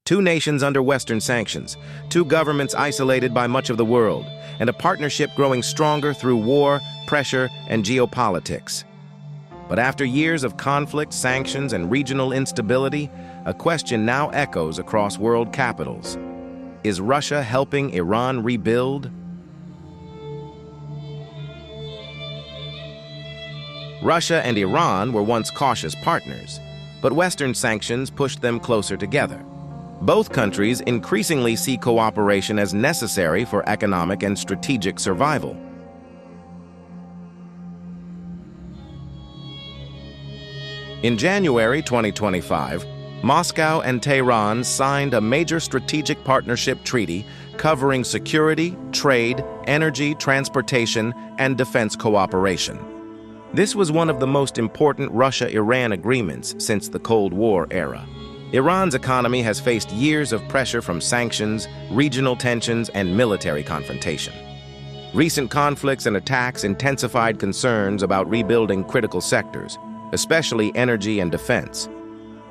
Two nations under Western sanctions, two governments isolated by much of the world, and a partnership growing stronger through war, pressure, and geopolitics. But after years of conflict, sanctions, and regional instability, a question now echoes across world capitals. Is Russia helping Iran rebuild? Russia and Iran were once cautious partners, but Western sanctions pushed them closer together. Both countries increasingly see cooperation as necessary for economic and strategic survival. In January 2025, Moscow and Tehran signed a major strategic partnership treaty covering security, trade, energy, transportation, and defense cooperation. This was one of the most important Russia-Iran agreements since the Cold War era. Iran's economy has faced years of pressure from sanctions, regional tensions, and military confrontation. Recent conflicts and attacks intensified concerns about rebuilding critical sectors, especially energy and defense.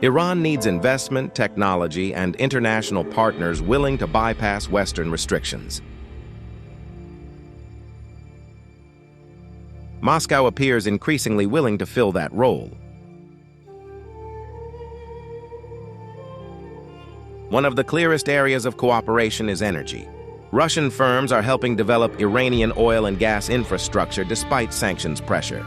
Iran needs investment, technology, and international partners willing to bypass Western restrictions. Moscow appears increasingly willing to fill that role. One of the clearest areas of cooperation is energy. Russian firms are helping develop Iranian oil and gas infrastructure despite sanctions pressure.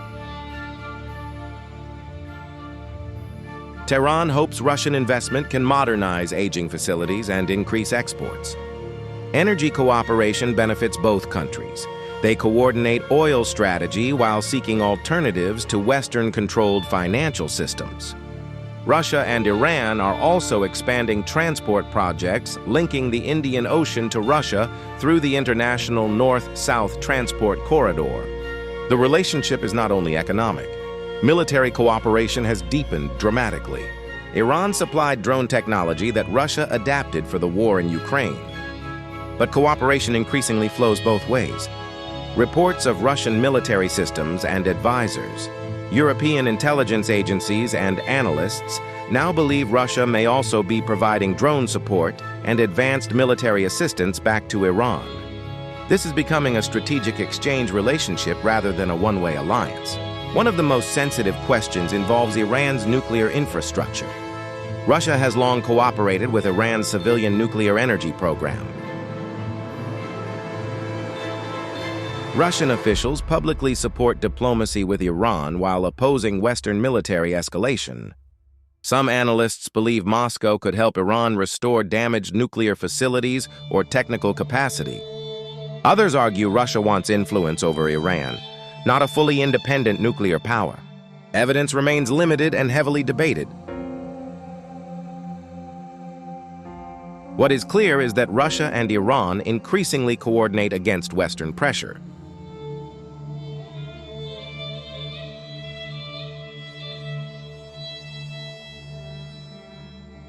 Tehran hopes Russian investment can modernize aging facilities and increase exports. Energy cooperation benefits both countries. They coordinate oil strategy while seeking alternatives to Western-controlled financial systems. Russia and Iran are also expanding transport projects linking the Indian Ocean to Russia through the international North-South transport corridor. The relationship is not only economic. Military cooperation has deepened dramatically. Iran supplied drone technology that Russia adapted for the war in Ukraine. But cooperation increasingly flows both ways. Reports of Russian military systems and advisors, European intelligence agencies and analysts now believe Russia may also be providing drone support and advanced military assistance back to Iran. This is becoming a strategic exchange relationship rather than a one-way alliance. One of the most sensitive questions involves Iran's nuclear infrastructure. Russia has long cooperated with Iran's civilian nuclear energy program. Russian officials publicly support diplomacy with Iran while opposing Western military escalation. Some analysts believe Moscow could help Iran restore damaged nuclear facilities or technical capacity. Others argue Russia wants influence over Iran, not a fully independent nuclear power. Evidence remains limited and heavily debated. What is clear is that Russia and Iran increasingly coordinate against Western pressure.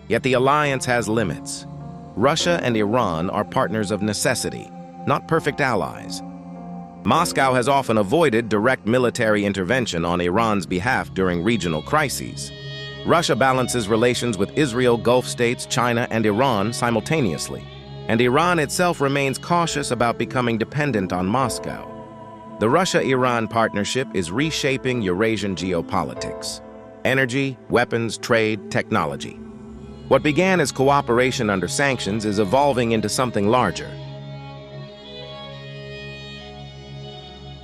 Yet the alliance has limits. Russia and Iran are partners of necessity, not perfect allies. Moscow has often avoided direct military intervention on Iran's behalf during regional crises. Russia balances relations with Israel, Gulf states, China, and Iran simultaneously. And Iran itself remains cautious about becoming dependent on Moscow. The Russia-Iran partnership is reshaping Eurasian geopolitics. Energy, weapons, trade, technology. What began as cooperation under sanctions is evolving into something larger.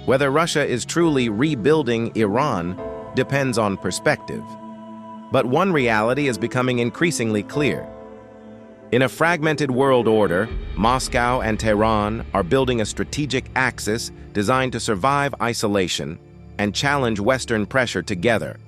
Whether Russia is truly rebuilding Iran depends on perspective. But one reality is becoming increasingly clear. In a fragmented world order, Moscow and Tehran are building a strategic axis designed to survive isolation and challenge Western pressure together.